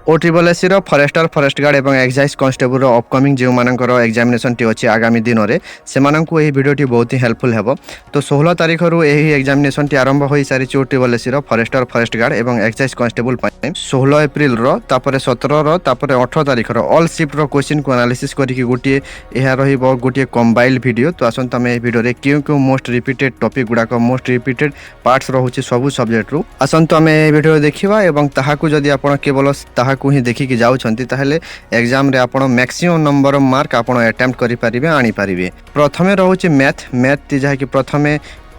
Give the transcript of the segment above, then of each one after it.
OSSSC forester forest guard और excise constable upcoming जो मानकर एग्जामिनेशन टी अच्छी आगामी दिन में से भिडियो बहुत ही हेल्पफुल हो। तो 16 तारीख रू यही एग्जामिनेशन टी आरंभ हो सारी OSSSC फरेस्टर फरेस्ट गार्ड और एक्साइज कांस्टेबल 16 एप्रिल 17 18 तारीख ऑल शिफ्ट क्वेश्चन को एनालिसिस करके गोटे गोटे कंबाइल्ड वीडियो। तो आसत आम भिडियो क्यों क्यों मोस्ट रिपीटेड टॉपिक गुड़ाक मोस्ट रिपीटेड पार्ट्स रोचे सब सब्जेक्ट रू आसत आम भिडियो देखा और जदि आप केवल को ही देखिकी जाउछंती ताहले एग्जाम रे आपण मैक्सिमम नंबर ऑफ मार्क आपण अटेम्प्ट करि परिबे आनी परिबे। प्रथमे रहउची मैथ जहा कि प्रथमे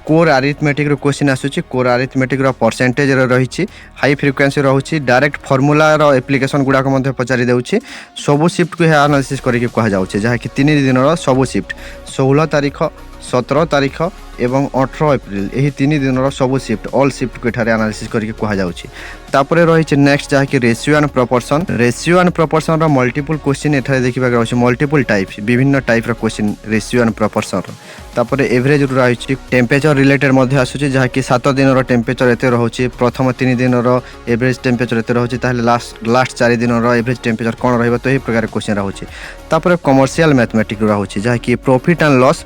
कोर अरिथमेटिक रो क्वेश्चन आसुची। कोर अरिथमेटिक रो परसेंटेज रो रहिची हाई फ्रिक्वेंसी रहउची डायरेक्ट फार्मूला रो एप्लीकेशन गुडा को मध्ये पचारि देउची सब शिफ्ट को एनालिसिस करिके कहा जाउची जहा कि 3 दिन रो सब शिफ्ट 16 तारीख 17 तारीख एवं 18 एप्रिल यही 3 दिन सब शिफ्ट ऑल शिफ्ट को एठारे एनालिसिस करके कहा जाउची। तापरे रही नेक्स्ट जहा कि रेशियो एंड प्रोपोर्शन रो मल्टीपल क्वेश्चन एठारे देखिबा रहउची मल्टीपल टाइप विभिन्न टाइप रो क्वेश्चन रेशियो एंड प्रोपोर्शन। तापरे एवरेज रही टेम्परेचर रिलेटेड मध्ये आसुची जहा कि 7 दिन रो टेम्परेचर एते रहउची प्रथम 3 दिन रो एवरेज टेम्परेचर एते रहउची ताहले लास्ट 4 दिन रो एवरेज टेम्परेचर कोन रहइबो तो एही प्रकार क्वेश्चन रहउची। तापरे कमर्शियल मैथमेटिक्स रहउची जहा कि profit and loss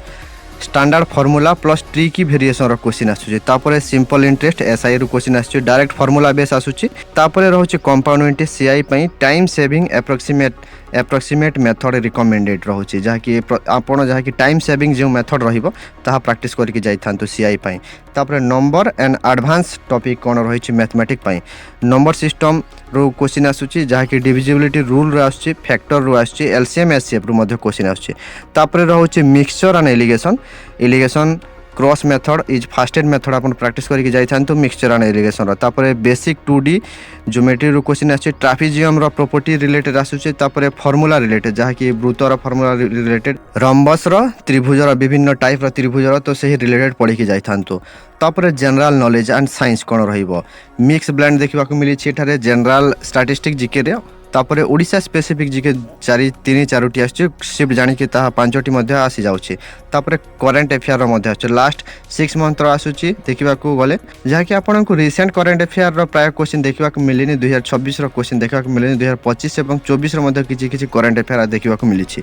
standard formula plus ट्री की वेरिएशन रो क्वेश्चन आसुची। तापरे सिंपल इंटरेस्ट एसआई रो क्वेश्चन आसुची डायरेक्ट फार्मूला बेस आसुची। तापरे रहउची कंपाउंड इंटरेस्ट सीआई पई time saving approximate method recommended रहउची जहा कि आपण जहा कि टाइम सेविंग जो मेथड रहिबो ताहा प्रैक्टिस करके जाई थांतु सीआई पई। तापरे नंबर एंड एडवांस टॉपिक कोन रहिची मैथमेटिक्स पई नंबर सिस्टम रो क्वेश्चन आसुची जहा कि डिविजिबिलिटी रूल रो आसुची फैक्टर रो आसुची एलसीएम एचसीएफ रो मध्ये क्वेश्चन आसुची। तापरे रहउची mixture and alligation cross method is fastest method अपन प्रैक्टिस करके जाई थांतु मिक्सचर एंड एलिगेशन रो। तापरे बेसिक 2D ज्योमेट्री रो क्वेश्चन आसुची ट्रापेजियम रो प्रॉपर्टी रिलेटेड आसुची। तापरे फार्मूला रिलेटेड जहा कि वृत्त रो फार्मूला रिलेटेड रम्बस रो त्रिभुज रो विभिन्न टाइप रो त्रिभुज रो तो सही रिलेटेड पढ़ी के जाई थांतु। तापरे जनरल नॉलेज एंड साइंस कोन रहिबो मिक्स ब्लेंड देखिबा को मिली छी एठारे जनरल स्टैटिस्टिक्स जीके रे। तापरे ओडिशा स्पेसिफिक जीके 3-4टी आछी शिफ्ट जानि कि ताहा 5टी मध्ये आसी जाउची। तापरे करंट अफेयर रो मध्ये आछी लास्ट 6 मंथ रो आसुची देखिबा को गले जहा कि आपन को रिसेंट करंट अफेयर रो प्राय क्वेश्चन देखिबा को मिलिनी 2026 रो क्वेश्चन देखिबा को मिलिनी 2025 एवं 24 रो मध्ये किछि करंट अफेयर देखिबा को मिली छी।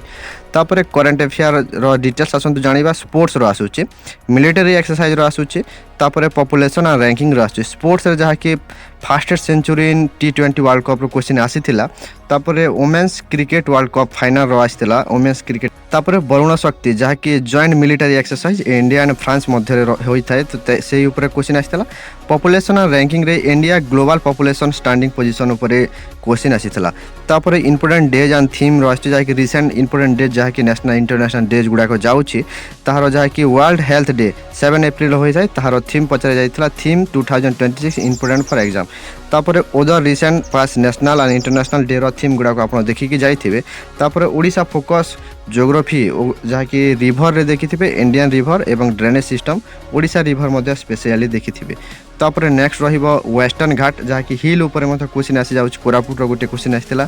तापरे करंट अफेयर रो डिटेल्स आसंतु जानिबा स्पोर्ट्स रो आसुची मिलिटरी एक्सरसाइज रो आसुची। तापरे पॉपुलेशन एंड रैंकिंग रो आसुची स्पोर्ट्स रे जहा कि fastest century in T20 world cup रो क्वेश्चन आसीथिला। तापरे women's cricket world cup final रो आसीथिला वुमेन्स क्रिकेट। तापरे वरुण शक्ति जहा कि joint military exercise India and France मध्य होई थाए तो सेही ऊपर क्वेश्चन आसीथिला। पॉपुलेशन एंड रैंकिंग रे India global population standing position ऊपर क्वेश्चन आसीथिला। तापरे इंपोर्टेंट डेज एंड थीम रो आसी जहा कि रिसेंट इंपोर्टेंट डेज जहा कि नेशनल इंटरनेशनल डेज गुडा को जाउची ताहारो जहा कि वर्ल्ड हेल्थ डे 7 एप्रिल होई जाय ताहारो थीम पचरे जायथिला थीम 2026 इंपोर्टेंट फॉर एग्जाम। तापरे ओदर रिसेंट पास नेशनल एंड इंटरनेशनल डे रो थीम गुडा को आपण देखिकी जाइथिबे। तापरे ओडिशा फोकस ज्योग्राफी जहा कि रिवर रे देखिथिबे इंडियन रिवर एवं ड्रेनेज सिस्टम ओडिशा रिवर मध्ये स्पेशली देखिथिबे। तापरे नेक्स्ट रहिबो वेस्टर्न घाट जहा कि हिल ऊपर मध्ये क्वेश्चन आसी जाउछ कोरापुट रो गोटे क्वेश्चन आसीथिला।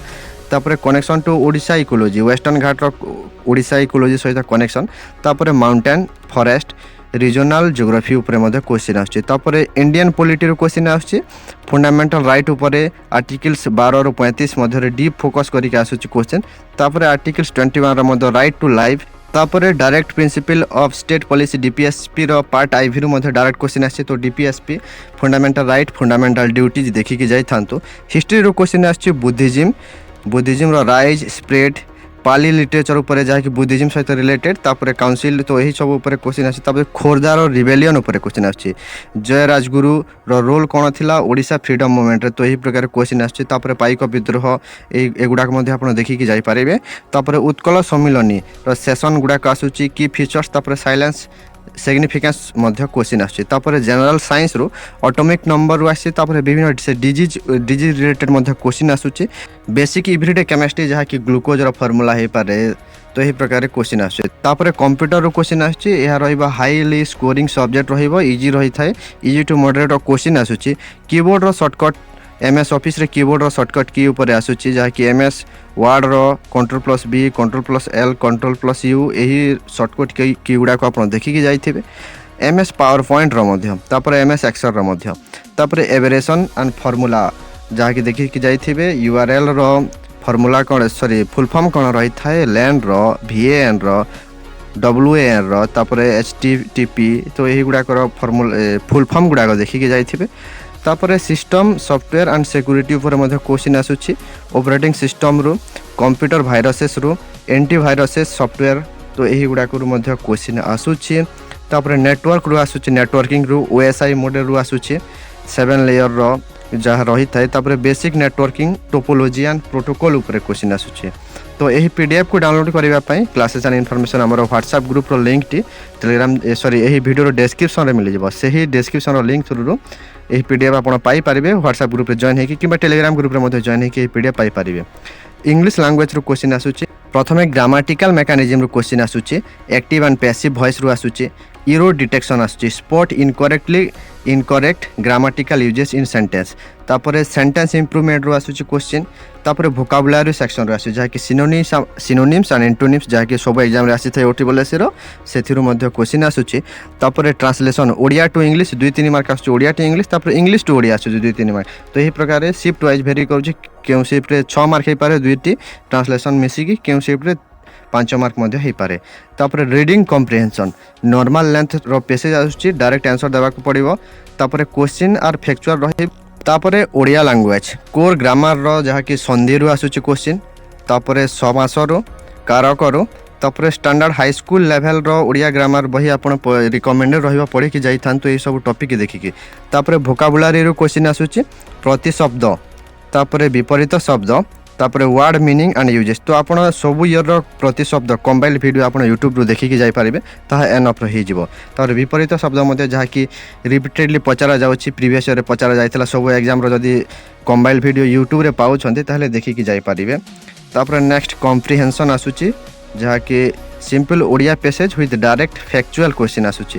तापरे connection to Odisha ecology western Ghat रो ओडिशा इकोलॉजी सहित कनेक्शन। तापरे माउंटेन फॉरेस्ट रीजनल ज्योग्राफी ऊपर मध्ये क्वेश्चन आछी। तापरे इंडियन पॉलिटी रो क्वेश्चन आछी फंडामेंटल राइट ऊपर आर्टिकल्स 12 रो 35 मध्ये डीप फोकस करिके आछी क्वेश्चन। तापरे आर्टिकल्स 21 रो मध्ये राइट टू लाइफ। तापरे directive principle of state policy DPSP रो पार्ट आईवी रो मध्ये डायरेक्ट क्वेश्चन आछी। तो DPSP fundamental right fundamental duties देखि कि जाई थांतो। हिस्ट्री रो क्वेश्चन आछी बुद्धिज्म रो राइज स्प्रेड पाली लिटरेचर ऊपर जहा कि बुद्धिज्म सहित रिलेटेड। तापरे काउंसिल तो यही सब ऊपर क्वेश्चन आछी। तापरे खोरदा रो रिबेलियन ऊपर क्वेश्चन आछी जय राजगुरु रो रोल कोन थिला ओडिशा फ्रीडम मूवमेंट रे तो यही प्रकार क्वेश्चन आछी। तापरे पाइक विद्रोह एगुडा मध्ये आपण देखि कि जाई पारिबे। तापरे उत्कल सम्मिलनी रो सेशन गुडा का आछी की फीचर्स तापरे साइलेंस सिग्निफिकेंस मध्ये क्वेश्चन आछी। तापरे जनरल साइंस रो एटॉमिक नंबर रो आछी। तापरे विभिन्न डिजीज रिलेटेड मध्ये क्वेश्चन आछी बेसिक एवरीडे केमिस्ट्री जहा कि ग्लूकोज रो फार्मूला हे पारे तो यही प्रकार क्वेश्चन आछी। तापरे कंप्यूटर रो क्वेश्चन आछी एहा रहिबा हाईली स्कोरिंग सब्जेक्ट रहिबो इजी रही थाए इजी टू मॉडरेट रो क्वेश्चन आछी। कीबोर्ड रो शॉर्टकट एमएस ऑफिस रे कीबोर्ड रो शॉर्टकट की ऊपर आछी जहा कि एमएस वर्ड रो Ctrl+B Ctrl+L Ctrl+U यही शॉर्टकट की गुडा को आपण देखिकी जाइथिबे। एमएस पावर पॉइंट रो मध्ये तापरे एमएस एक्सेल रो मध्ये तापरे एवरेशन एंड फार्मूला जहाँकि देखिकी जाइथिबे URL रो फॉर्मूला कौन सॉरी फुल फॉर्म कौन रही थाए लैन रो VAN रो WAN रो तापर HTTP तो यही गुड़ाकर फॉर्मूला फुल फॉर्म गुड़ाक देखिकी जाइथिबे तापर सिस्टम सॉफ्टवेयर एंड सिक्योरिटी उपर मध्य क्वेश्चन आसुची ऑपरेटिंग सिस्टम रु कंप्यूटर वायरसेस रु एंटीवायरसेस सॉफ्टवेयर तो यही गुड़ाक मध्य क्वेश्चन आसुची तापर नेटवर्क रु आसुची नेटवर्किंग रु OSI मॉडल रु आसुची 7 लेयर रो जहाँ रही थाए तापर basic networking topology and protocol ऊपर क्वेश्चन आसुची तो यही PDF को डाउनलोड करबा पई क्लासेस एंड इनफॉरमेशन हमर WhatsApp ग्रुप रो लिंक टी टेलीग्राम सॉरी यही वीडियो रो डिस्क्रिप्शन रे मिल जबो सही डिस्क्रिप्शन रो लिंक थ्रू रो यही PDF आपण पाई परिबे WhatsApp ग्रुप रे जॉइन हेकि किबा टेलीग्राम ग्रुप रे मध्ये जॉइन हेकि PDF पाई परिबे इंग्लिश लैंग्वेज रो क्वेश्चन आसुची प्रथमे ग्रामाटिकल मेकानिज्म रो क्वेश्चन आसुची एक्टिव एंड पैसिव वॉइस रो आसुची एरर डिटेक्शन आसुची स्पॉट इनकरेक्ट ग्रामाटिकल यूजेस इन सेंटेंस तापर सेंटेंस इंप्रूवमेंट रो आसुची क्वेश्चन तापर वोकाबुलरी सेक्शन रो आसु जहाँकि सिनोनिम्स एंड एंटोनिम्स जहाँकि सब एग्जाम रे आसी थाए ओटीबीएस रो सेथिरु मध्ये क्वेश्चन आसुची तापर translation Odia to English 2-3 mark आसुची ओडिया टू इंग्लिश तापर इंग्लिश टू ओडिया आसुची 2-3 मार्क तो यही प्रकार शिफ्ट वाइज वेरी करूची केउ शिफ्ट रे 6 मार्क हे पारे दुईटी ट्रांसलेशन मिसिकी केउ शिफ्ट रे 5 मार्क मध्ये हे पारे तापर रीडिंग कॉम्प्रिहेंशन नॉर्मल लेंथ रो पैसेज आसुची डायरेक्ट आंसर देबा को पड़िबो तापर क्वेश्चन आर फैक्चुअल रही तापर ओडिया लैंग्वेज कोर ग्रामर रो जहाँ कि संधि रु आसुची क्वेश्चन तापर समास रो कारक रो तापर स्टैंडर्ड हाई स्कूल लेवल रो ओडिया ग्रामर बही आपण रिकमेंडेड रहिबा पढ़ी कि जाई थांतो ए सब टॉपिक देखिकी तापर वोकाबुलरी रो क्वेश्चन आसुची प्रतिशब्द तापर विपरीत शब्द तापर वर्ड मीनिंग एंड यूजेस तो आपण सब ईयर रो प्रतिशब्द कंबाइंड वीडियो आपण यूट्यूब रो देखिकी जाई पारिबे ताहा एनफ रही जिवो तापर विपरीत शब्द मध्ये जहाँ कि रिपीटेडली पचारा जाउची प्रीवियस ईयर रे पचारा जाइतला सब एग्जाम रो जदी कंबाइंड वीडियो यूट्यूब रे पाउछन्ते ताहले देखिकी जाई पारिबे तापर नेक्स्ट कॉम्प्रिहेंशन आसुची जहाँ कि simple Odia passage with direct factual question आसुची।